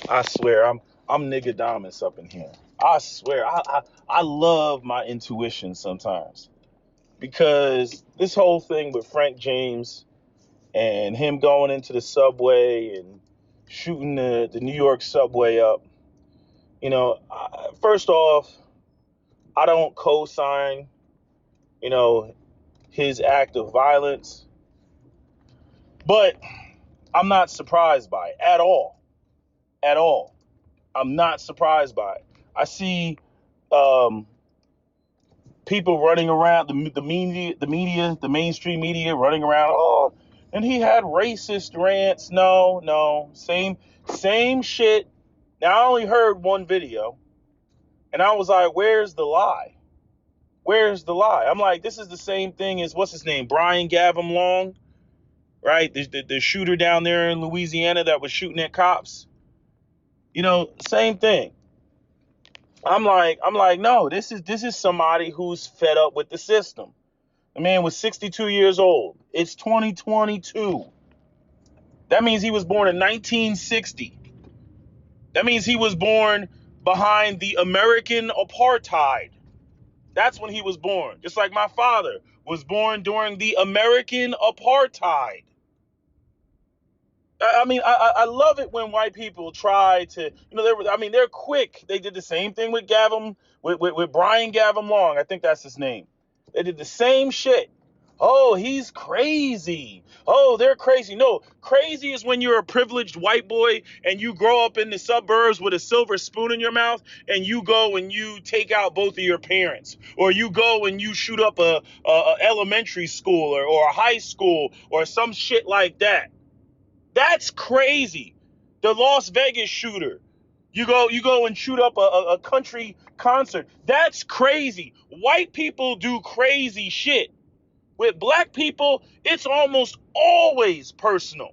I swear, I'm nigga Domus up in here. I swear, I love my intuition sometimes because this whole thing with Frank James and him going into the subway and shooting the New York subway up. First off, I don't co-sign, you know, his act of violence, but I'm not surprised by it at all. At all. I'm not surprised by it. I see um, people running around the mainstream media running around. Oh, and he had racist rants. No, same shit. Now I only heard one video, and I was like, "Where's the lie? Where's the lie?" I'm like, "This is the same thing as what's his name, Brian Gavin Long, right? The shooter down there in Louisiana that was shooting at cops. Same thing." I'm like, no, this is somebody who's fed up with the system. The man was 62 years old. It's 2022. That means he was born in 1960. That means he was born behind the American apartheid. That's when he was born. Just like my father was born during the American apartheid. I mean, I love it when white people try to, they're quick. They did the same thing with with Brian Gavin Long. I think that's his name. They did the same shit. Oh, he's crazy. Oh, they're crazy. No, crazy is when you're a privileged white boy and you grow up in the suburbs with a silver spoon in your mouth and you go and you take out both of your parents, or you go and you shoot up a elementary school or a high school or some shit like that. That's crazy. The Las Vegas shooter. You go and shoot up a country concert. That's crazy. White people do crazy shit. With black people, it's almost always personal.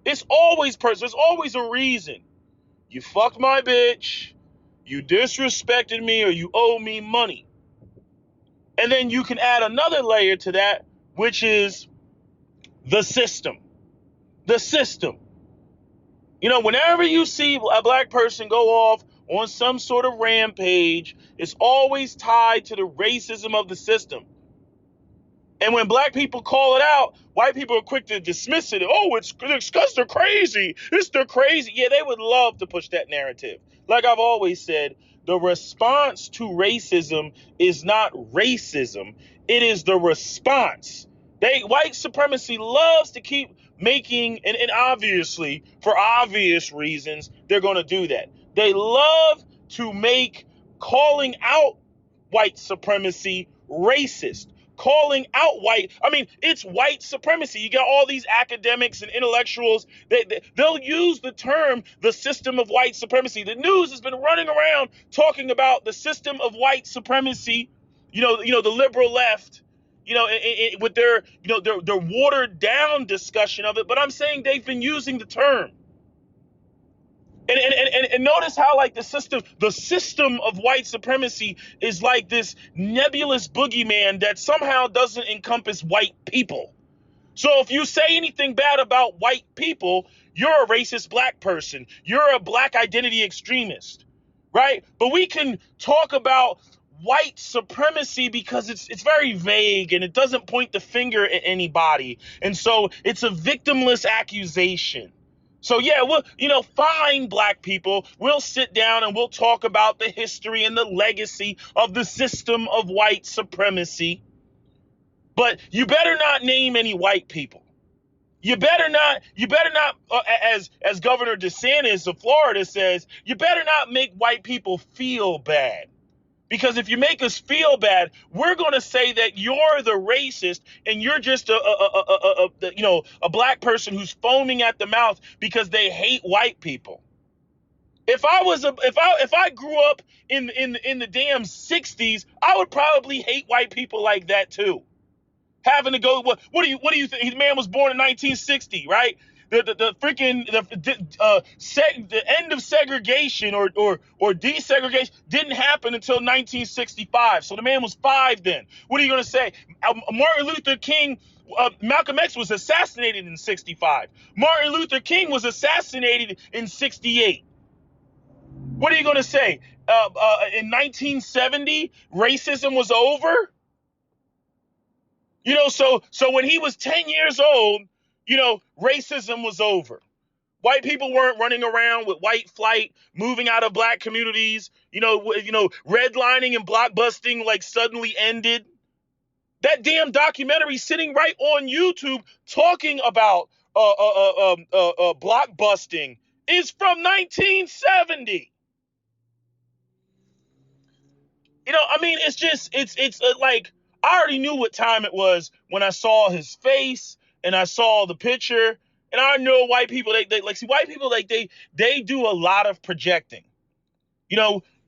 It's always personal. There's always a reason. You fucked my bitch, you disrespected me, or you owe me money. And then you can add another layer to that, which is the system. The system. Whenever you see a black person go off on some sort of rampage, it's always tied to the racism of the system. And when black people call it out, white people are quick to dismiss it. Oh, it's because they're crazy. They're crazy. Yeah, they would love to push that narrative. Like I've always said, the response to racism is not racism. It is the response. White supremacy loves to keep making, and obviously, for obvious reasons, they're going to do that. They love to make calling out white supremacy racist. Calling out it's white supremacy. You got all these academics and intellectuals, they'll use the term the system of white supremacy. The news has been running around talking about the system of white supremacy, the liberal left, with their watered down discussion of it. But I'm saying they've been using the term. And notice how like the system of white supremacy is like this nebulous boogeyman that somehow doesn't encompass white people. So if you say anything bad about white people, you're a racist black person. You're a black identity extremist, right? But we can talk about white supremacy because it's very vague and it doesn't point the finger at anybody. And so it's a victimless accusation. So yeah, fine, black people, we'll sit down and we'll talk about the history and the legacy of the system of white supremacy. But you better not name any white people. You better not, as Governor DeSantis of Florida says, you better not make white people feel bad. Because if you make us feel bad, we're going to say that you're the racist and you're just a black person who's foaming at the mouth because they hate white people. If I grew up in the damn 60s, I would probably hate white people like that too. Having to go, what do you think? His man was born in 1960, right? The end of segregation or desegregation didn't happen until 1965. So the man was 5 then. What are you going to say? Martin Luther King, Malcolm X was assassinated in 65. Martin Luther King was assassinated in 68. What are you going to say? In 1970, racism was over? So when he was 10 years old, racism was over. White people weren't running around with white flight, moving out of black communities. Redlining and blockbusting like suddenly ended. That damn documentary sitting right on YouTube talking about blockbusting is from 1970. It's like I already knew what time it was when I saw his face and I saw the picture, and I know white people. White people they do a lot of projecting.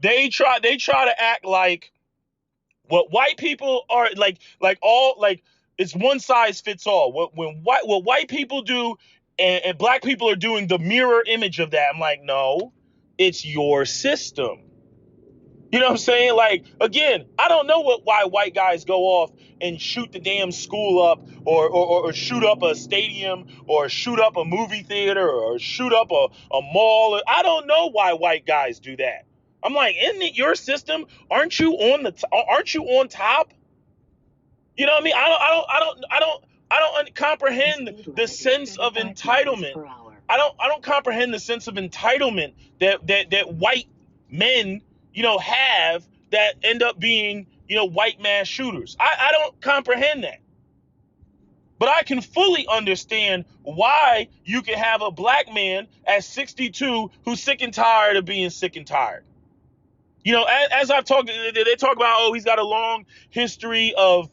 They try to act like what white people are like it's one size fits all. What white people do and black people are doing the mirror image of that. I'm like, no, it's your system. You know what I'm saying? Like, again, I don't know why white guys go off and shoot the damn school up or shoot up a stadium or shoot up a movie theater or shoot up a mall. I don't know why white guys do that. I'm like, isn't it your system? Aren't you on top? You know what I mean? I don't comprehend the sense of entitlement. I don't comprehend the sense of entitlement that white men, have that end up being, white mass shooters. I don't comprehend that. But I can fully understand why you can have a black man at 62 who's sick and tired of being sick and tired. As I've talked, they talk about, oh, he's got a long history of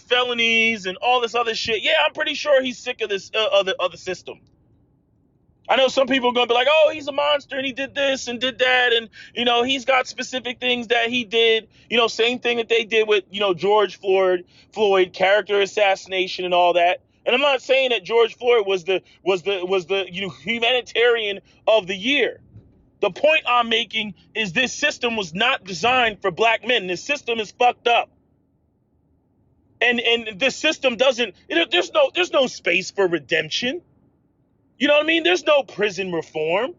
felonies and all this other shit. Yeah, I'm pretty sure he's sick of this other system. I know some people are going to be like, oh, he's a monster and he did this and did that. And, he's got specific things that he did, same thing that they did with, George Floyd, character assassination and all that. And I'm not saying that George Floyd was the humanitarian of the year. The point I'm making is this system was not designed for black men. This system is fucked up. And this system doesn't, there's no space for redemption. You know what I mean? There's no prison reform.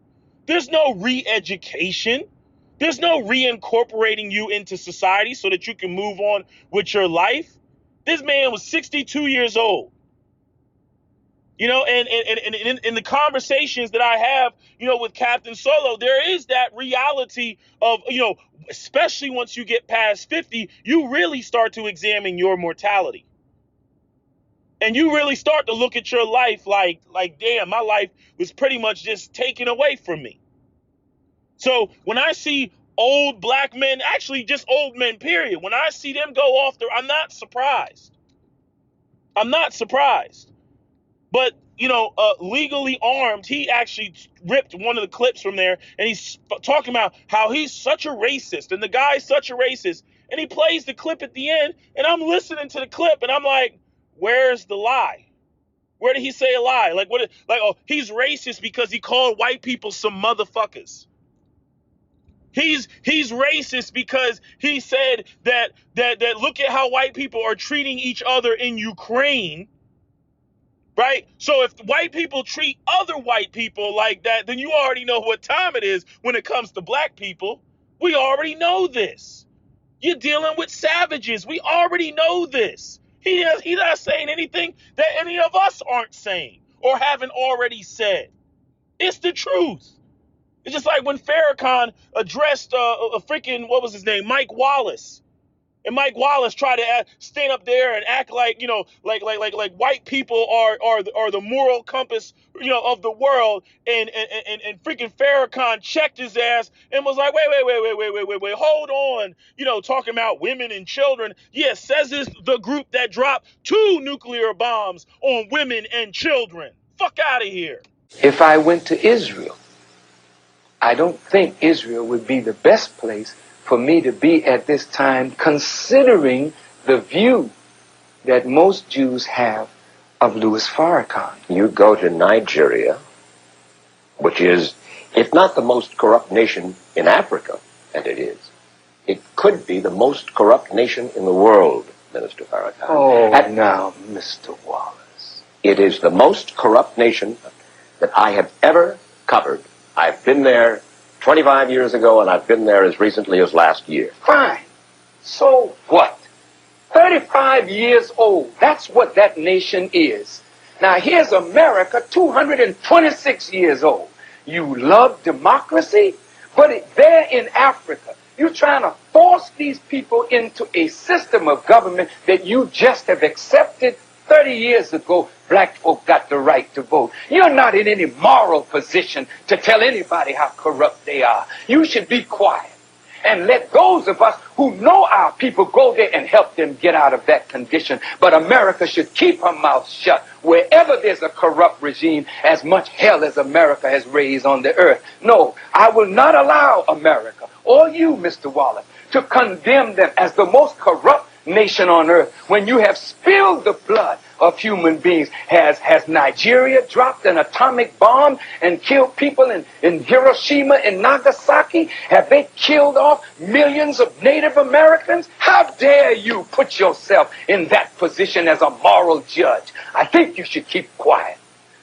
There's no re-education. There's no reincorporating you into society so that you can move on with your life. This man was 62 years old. And in the conversations that I have, with Captain Solo, there is that reality of, especially once you get past 50, you really start to examine your mortality. And you really start to look at your life like, damn, my life was pretty much just taken away from me. So when I see old black men, actually just old men, period, when I see them go off there, I'm not surprised. But, legally armed, he actually ripped one of the clips from there, and he's talking about how he's such a racist, and the guy's such a racist, and he plays the clip at the end, and I'm listening to the clip, and I'm like, where's the lie? Where did he say a lie? He's racist because he called white people some motherfuckers. He's racist because he said that look at how white people are treating each other in Ukraine. Right? So if white people treat other white people like that, then you already know what time it is when it comes to black people. We already know this. You're dealing with savages. We already know this. He's not saying anything that any of us aren't saying or haven't already said. It's the truth. It's just like when Farrakhan addressed what was his name? Mike Wallace. And Mike Wallace tried to stand up there and act like, like white people are the moral compass, of the world. And freaking Farrakhan checked his ass and was like, wait, hold on. Talking about women and children. Yes, says this the group that dropped 2 nuclear bombs on women and children. Fuck out of here. If I went to Israel, I don't think Israel would be the best place for me to be at this time, considering the view that most Jews have of Louis Farrakhan. You go to Nigeria, which is, if not the most corrupt nation in Africa, and it is, it could be the most corrupt nation in the world, Minister Farrakhan. Oh, now, Mr. Wallace. It is the most corrupt nation that I have ever covered. I've been there 25 years ago, and I've been there as recently as last year. Fine. So what? 35 years old. That's what that nation is. Now here's America, 226 years old. You love democracy, but there in Africa, you're trying to force these people into a system of government that you just have accepted 30 years ago. Black folk got the right to vote. You're not in any moral position to tell anybody how corrupt they are. You should be quiet and let those of us who know our people go there and help them get out of that condition. But America should keep her mouth shut wherever there's a corrupt regime, as much hell as America has raised on the earth. No, I will not allow America, or you, Mr. Wallace, to condemn them as the most corrupt nation on earth when you have spilled the blood of human beings. Has Nigeria dropped an atomic bomb and killed people in Hiroshima and Nagasaki? Have they killed off millions of Native Americans? How dare you put yourself in that position as a moral judge? I think you should keep quiet,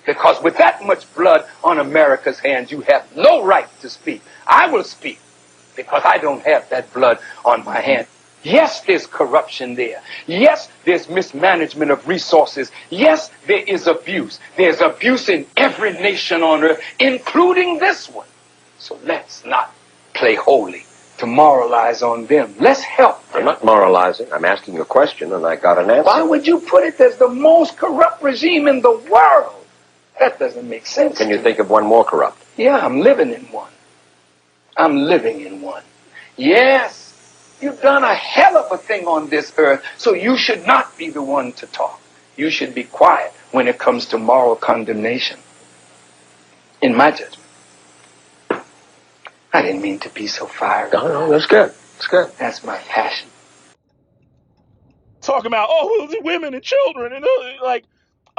because with that much blood on America's hands, you have no right to speak. I will speak because I don't have that blood on my hands. Yes, there's corruption there. Yes, there's mismanagement of resources. Yes, there is abuse. There's abuse in every nation on earth, including this one. So let's not play holy to moralize on them. Let's help them. I'm not moralizing. I'm asking a question, and I got an answer. Why would you put it as the most corrupt regime in the world? That doesn't make sense. Can you think of one more corrupt? Yeah, I'm living in one. I'm living in one. Yes. You've done a hell of a thing on this earth, so you should not be the one to talk. You should be quiet when it comes to moral condemnation, in my judgment. I didn't mean to be so fiery. No, that's good. That's good. That's my passion. Talking about, oh, the women and children, and like,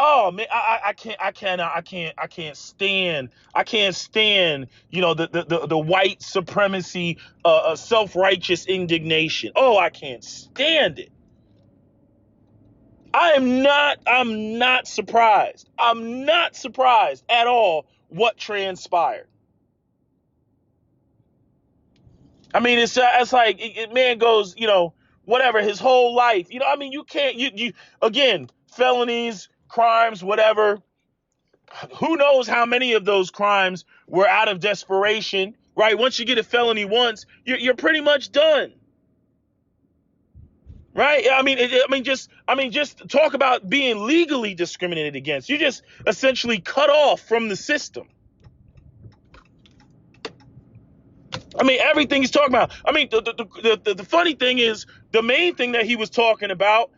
oh man, I can't stand, the white supremacy, self-righteous indignation. Oh, I can't stand it. I'm not surprised. I'm not surprised at all what transpired. I mean, it's like, man goes, whatever, his whole life, I mean, you can't, you again, felonies, crimes, whatever. Who knows how many of those crimes were out of desperation, right? Once you get a felony once, you're pretty much done, right? I mean, just talk about being legally discriminated against. You just essentially cut off from the system. I mean, everything he's talking about. I mean, the funny thing is, the main thing that he was talking about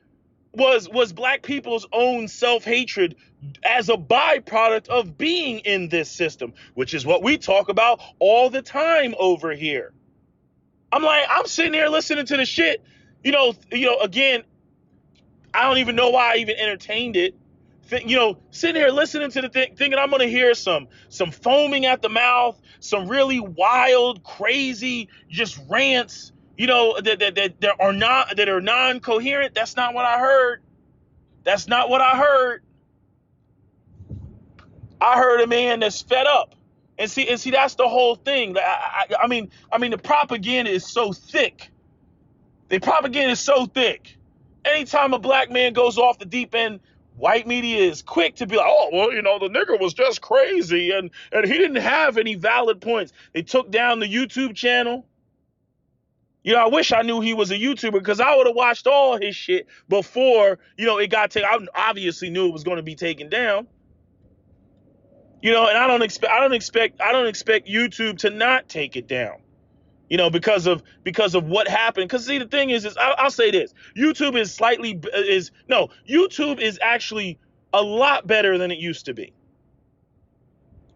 was black people's own self-hatred as a byproduct of being in this system, which is what we talk about all the time over here. I'm sitting here listening to the shit, again, I don't even know why I even entertained it. Sitting here listening to the thing, thinking I'm going to hear some foaming at the mouth, some really wild, crazy, just rants, that are non-coherent. That's not what I heard. That's not what I heard. I heard a man that's fed up. And see, that's the whole thing. I mean, the propaganda is so thick. The propaganda is so thick. Anytime a black man goes off the deep end, white media is quick to be like, oh, well, the nigger was just crazy and he didn't have any valid points. They took down the YouTube channel. I wish I knew he was a YouTuber, because I would have watched all his shit before, it got taken. I obviously knew it was going to be taken down. And I don't expect YouTube to not take it down. Because of what happened. Because see, the thing is I'll say this: YouTube YouTube is actually a lot better than it used to be.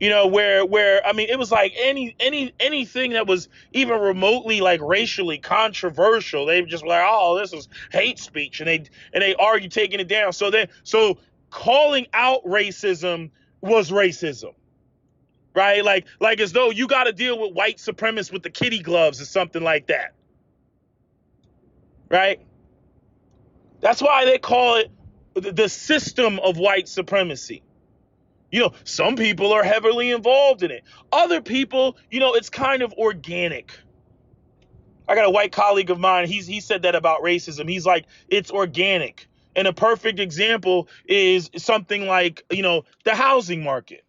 Where I mean, it was like anything that was even remotely like racially controversial, they just were like, oh, this is hate speech, and they argue taking it down. So calling out racism was racism. Right? Like as though you got to deal with white supremacists with the kitty gloves or something like that. Right? That's why they call it the system of white supremacy. Some people are heavily involved in it. Other people, it's kind of organic. I got a white colleague of mine. He said that about racism. He's like, it's organic. And a perfect example is something like, the housing market.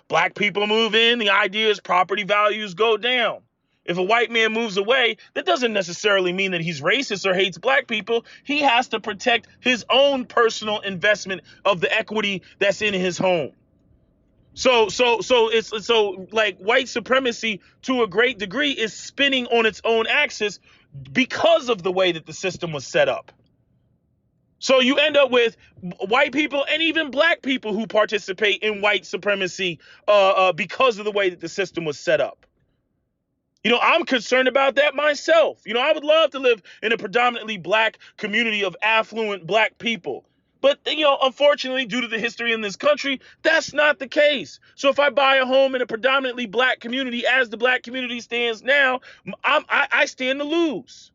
Black people move in. The idea is property values go down. If a white man moves away, that doesn't necessarily mean that he's racist or hates black people. He has to protect his own personal investment of the equity that's in his home. So like white supremacy to a great degree is spinning on its own axis because of the way that the system was set up. So you end up with white people and even black people who participate in white supremacy because of the way that the system was set up. I'm concerned about that myself. I would love to live in a predominantly black community of affluent black people. But, unfortunately, due to the history in this country, that's not the case. So if I buy a home in a predominantly black community, as the black community stands now, I stand to lose.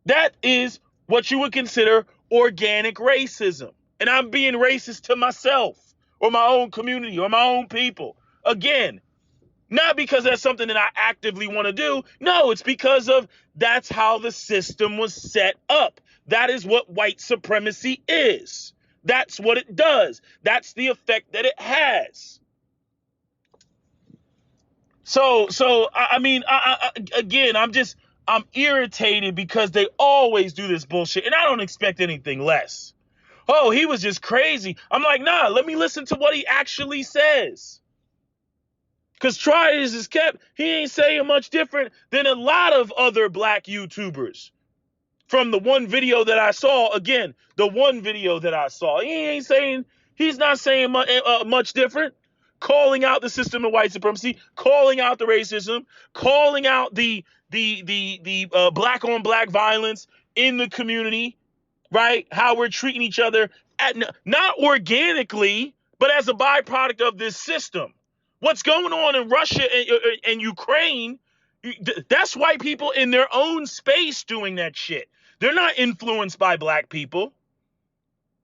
That is what you would consider organic racism. And I'm being racist to myself or my own community or my own people. Again, not because that's something that I actively want to do. No, it's because that's how the system was set up. That is what white supremacy is. That's what it does. That's the effect that it has. So again, I'm irritated because they always do this bullshit, and I don't expect anything less. Oh, he was just crazy. I'm like, nah, let me listen to what he actually says. Because try as is kept, he ain't saying much different than a lot of other black YouTubers. From the one video that I saw, again, he's not saying much different. Calling out the system of white supremacy, calling out the racism, calling out the black on black violence in the community, right? How we're treating each other, not organically, but as a byproduct of this system. What's going on in Russia and Ukraine, that's white people in their own space doing that shit. They're not influenced by black people.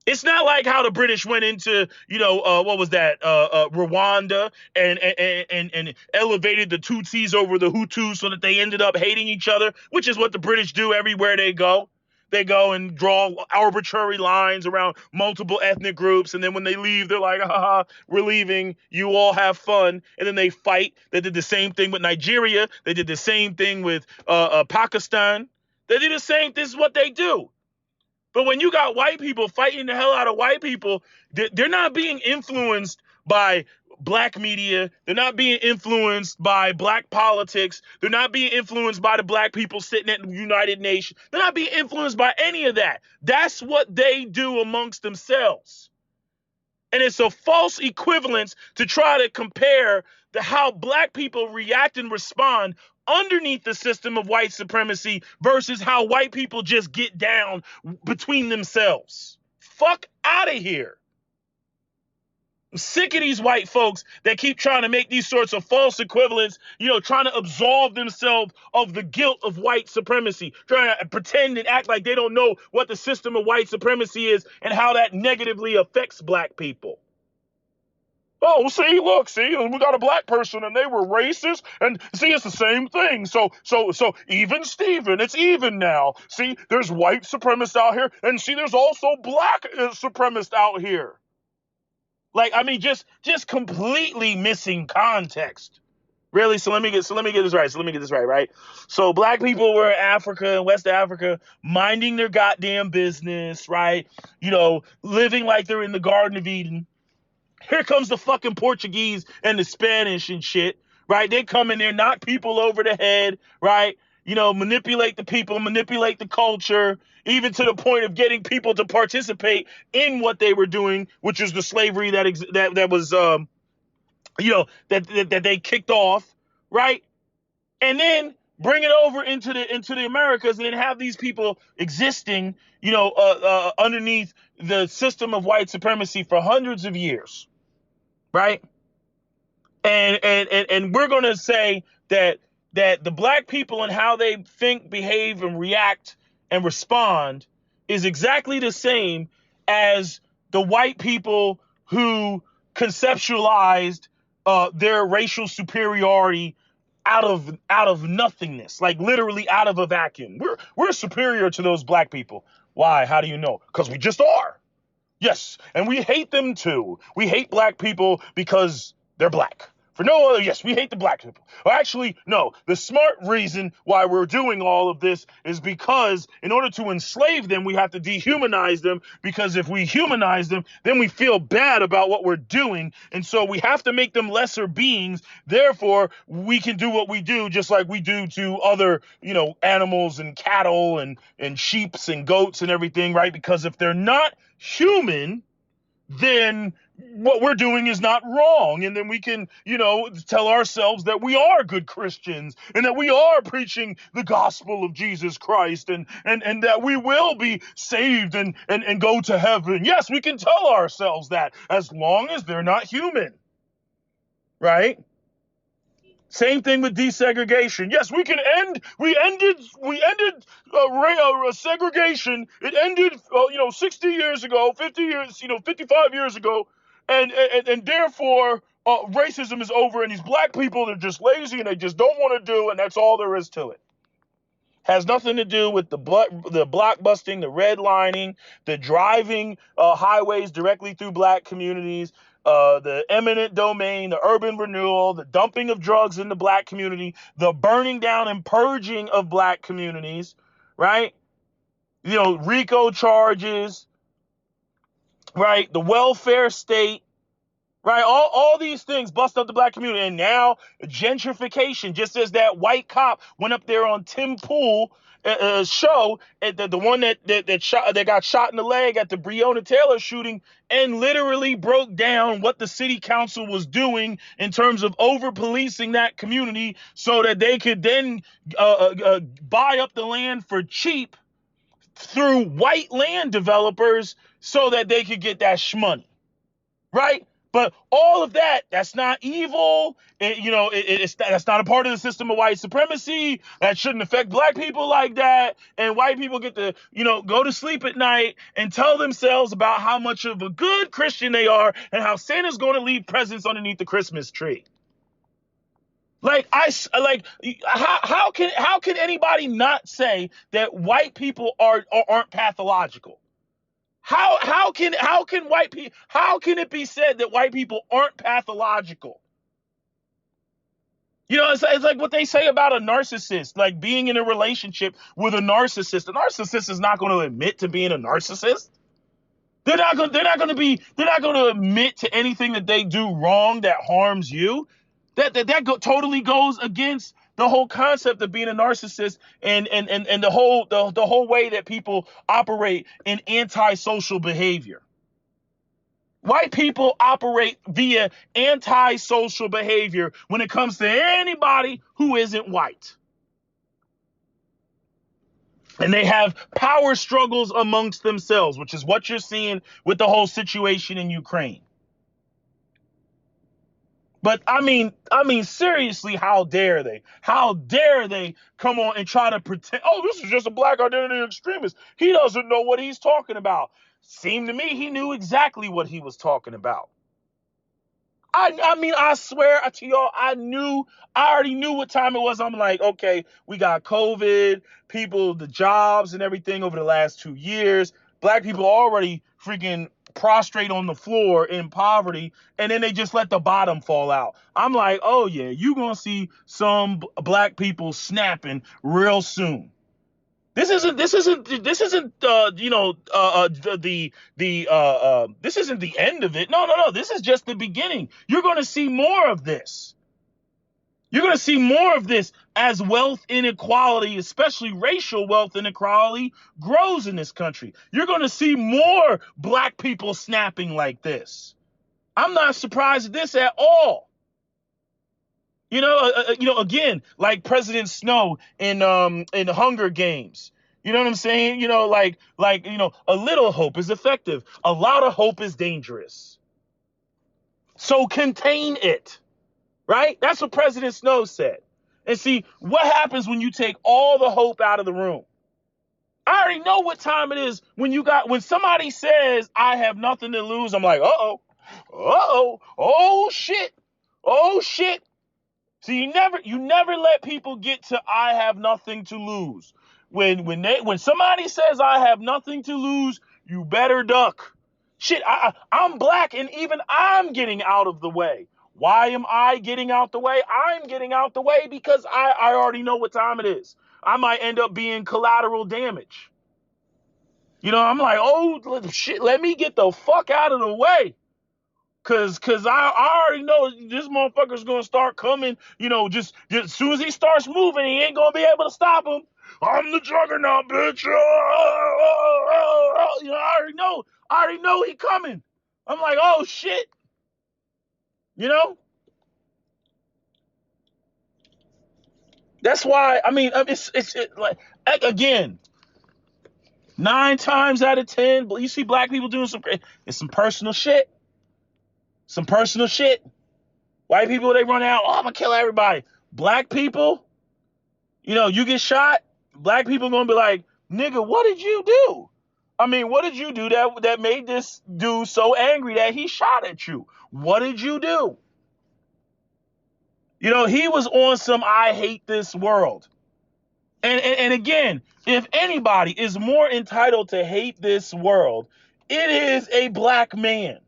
It's not like how the British went into, Rwanda and elevated the Tutsis over the Hutus so that they ended up hating each other, which is what the British do everywhere they go. They go and draw arbitrary lines around multiple ethnic groups. And then when they leave, they're like, we're leaving. You all have fun. And then they fight. They did the same thing with Nigeria. They did the same thing with Pakistan. They do the same. This is what they do. But when you got white people fighting the hell out of white people, they're not being influenced by black media. They're not being influenced by black politics. They're not being influenced by the black people sitting at the United Nations. They're not being influenced by any of that. That's what they do amongst themselves. And it's a false equivalence to try to compare how black people react and respond underneath the system of white supremacy versus how white people just get down between themselves. Fuck out of here. I'm sick of these white folks that keep trying to make these sorts of false equivalents, trying to absolve themselves of the guilt of white supremacy, trying to pretend and act like they don't know what the system of white supremacy is and how that negatively affects black people. Oh, we got a black person and they were racist, and see, it's the same thing. So even Steven, it's even now. See, there's white supremacists out here, and see, there's also black supremacists out here. Like, I mean, just completely missing context. Really? So let me get this right. Right? So black people were in Africa and West Africa, minding their goddamn business, right? Living like they're in the Garden of Eden. Here comes the fucking Portuguese and the Spanish and shit, right? They come in there, knock people over the head, right? Manipulate the people, manipulate the culture, even to the point of getting people to participate in what they were doing, which is the slavery that was, that they kicked off, right? And then bring it over into the Americas and then have these people existing, underneath the system of white supremacy for hundreds of years. Right. And we're going to say that the black people and how they think, behave, and react and respond is exactly the same as the white people who conceptualized their racial superiority out of nothingness, like literally out of a vacuum. We're superior to those black people. Why? How do you know? Because we just are. Yes, and we hate them too. We hate black people because they're black. For no other, yes, we hate the black people. Well, actually, no. The smart reason why we're doing all of this is because in order to enslave them, we have to dehumanize them, because if we humanize them, then we feel bad about what we're doing. And so we have to make them lesser beings. Therefore, we can do what we do just like we do to other, animals and cattle and sheeps and goats and everything, right? Because if they're not human, then what we're doing is not wrong. And then we can, tell ourselves that we are good Christians and that we are preaching the gospel of Jesus Christ and that we will be saved and go to heaven. Yes, we can tell ourselves that as long as they're not human, right? Same thing with desegregation. Yes, we ended segregation. It ended, 60 years ago, 50 years, 55 years ago, and therefore racism is over. And these black people, they're just lazy and they just don't want to do, and that's all there is to it. Has nothing to do with the blockbusting, the redlining, the driving highways directly through black communities, the eminent domain, the urban renewal, the dumping of drugs in the black community, the burning down and purging of black communities, right? RICO charges, right? The welfare state, right? All these things bust up the black community. And now gentrification, just as that white cop went up there on Tim Pool show, the one that got shot in the leg at the Breonna Taylor shooting, and literally broke down what the city council was doing in terms of over policing that community so that they could then buy up the land for cheap through white land developers so that they could get that shmoney, right? But all of that's not evil. That's not a part of the system of white supremacy. That shouldn't affect black people like that. And white people get to, go to sleep at night and tell themselves about how much of a good Christian they are and how Santa's going to leave presents underneath the Christmas tree. How can anybody not say that white people aren't pathological? How can it be said that white people aren't pathological? It's like what they say about a narcissist, like being in a relationship with a narcissist. A narcissist is not going to admit to being a narcissist. They're not going to admit to anything that they do wrong that harms you. That totally goes against the whole concept of being a narcissist and the whole way that people operate in antisocial behavior. White people operate via antisocial behavior when it comes to anybody who isn't white. And they have power struggles amongst themselves, which is what you're seeing with the whole situation in Ukraine. But I mean, seriously, how dare they? How dare they come on and try to pretend, this is just a black identity extremist. He doesn't know what he's talking about. Seemed to me he knew exactly what he was talking about. I swear to y'all, I already knew what time it was. I'm like, okay, we got COVID, the jobs and everything over the last 2 years. Black people already freaking prostrate on the floor in poverty, and then they just let the bottom fall out. I'm like, oh yeah, you gonna see some black people snapping real soon. This isn't this isn't the end of it. No. This is just the beginning. You're going to see more of this. You're going to see more of this as wealth inequality, especially racial wealth inequality, grows in this country. You're going to see more black people snapping like this. I'm not surprised at this at all. Again, like President Snow in the Hunger Games. You know what I'm saying? A little hope is effective. A lot of hope is dangerous. So contain it, right? That's what President Snow said. And see, what happens when you take all the hope out of the room? I already know what time it is when somebody says, I have nothing to lose. I'm like, uh-oh. Oh shit. Oh shit. So you never let people get to I have nothing to lose. When somebody says I have nothing to lose, you better duck. Shit, I'm black and even I'm getting out of the way. Why am I getting out the way? I'm getting out the way because I already know what time it is. I might end up being collateral damage. You know, I'm like, oh shit, let me get the fuck out of the way. Cause I already know this motherfucker's gonna start coming, you know, just as soon as he starts moving, he ain't gonna be able to stop him. I'm the juggernaut, bitch. You know, I already know he coming. I'm like, oh shit. You know? That's why, I mean, it's like, again, 9 times out of 10, you see black people doing it's some personal shit. Some personal shit. White people, they run out, oh, I'm gonna kill everybody. Black people, you know, you get shot, black people gonna be like, nigga, what did you do? I mean, what did you do that made this dude so angry that he shot at you? What did you do? You know, he was on some I hate this world. And again, if anybody is more entitled to hate this world, it is a black man.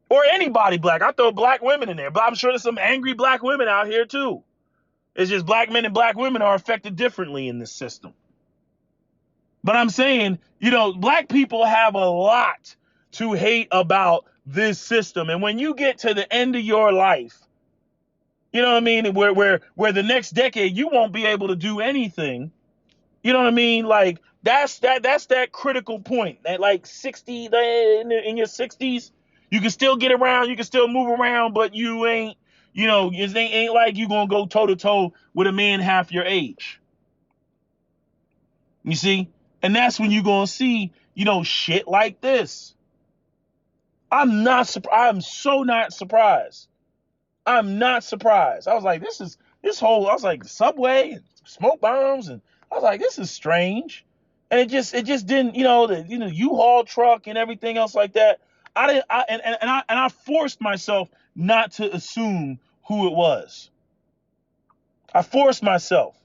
Or anybody black. I throw black women in there, but I'm sure there's some angry black women out here too. It's just black men and black women are affected differently in this system. But I'm saying, you know, black people have a lot to hate about this system. And when you get to the end of your life, you know what I mean, where the next decade you won't be able to do anything. You know what I mean? Like that's that critical point. That like 60 in your 60s, you can still get around, you can still move around, but you ain't, you know, it ain't like you gonna go toe to toe with a man half your age. You see? And that's when you gonna see, you know, shit like this. I'm so not surprised. I'm not surprised. I was like, I was like, Subway and smoke bombs, and I was like, this is strange. And it just didn't, you know, the U-Haul truck and everything else like that. I forced myself not to assume who it was. I forced myself.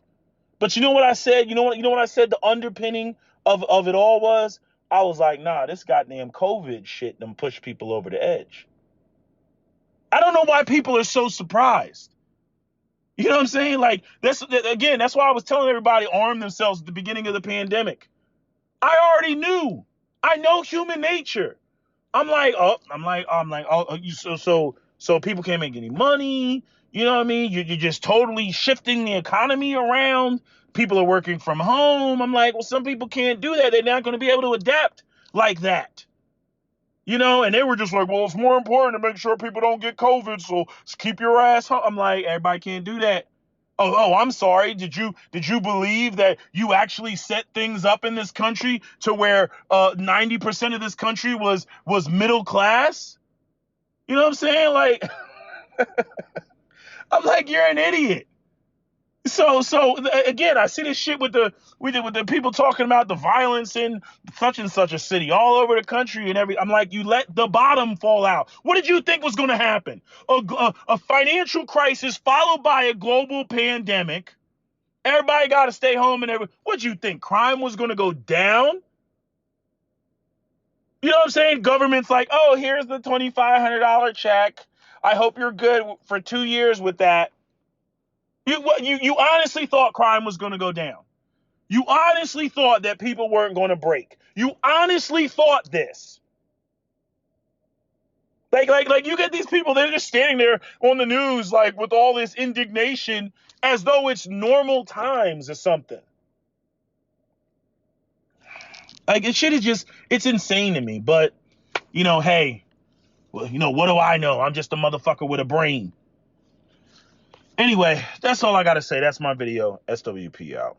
But you know what I said? You know what I said the underpinning of it all was? I was like, nah, this goddamn COVID shit done push people over the edge. I don't know why people are so surprised. You know what I'm saying? Like, that's why I was telling everybody arm themselves at the beginning of the pandemic. I already knew. I know human nature. I'm like, so people can't make any money. You know what I mean? You're just totally shifting the economy around. People are working from home. I'm like, well, some people can't do that. They're not going to be able to adapt like that. You know, and they were just like, well, it's more important to make sure people don't get COVID, so keep your ass home. I'm like, everybody can't do that. Oh, I'm sorry. Did you believe that you actually set things up in this country to where 90% of this country was middle class? You know what I'm saying? Like, I'm like, you're an idiot. So again, I see this shit with the people talking about the violence in such and such a city all over the country and I'm like, you let the bottom fall out. What did you think was going to happen? A financial crisis followed by a global pandemic. Everybody got to stay home and what'd you think? Crime was going to go down? You know what I'm saying? Government's like, oh, here's the $2,500 check. I hope you're good for 2 years with that. You honestly thought crime was going to go down. You honestly thought that people weren't going to break. You honestly thought this. Like you get these people, they're just standing there on the news, like with all this indignation as though it's normal times or something. Like it shit is just, it's insane to me. But, you know, hey, well, you know, what do I know? I'm just a motherfucker with a brain. Anyway, that's all I got to say. That's my video. SWP out.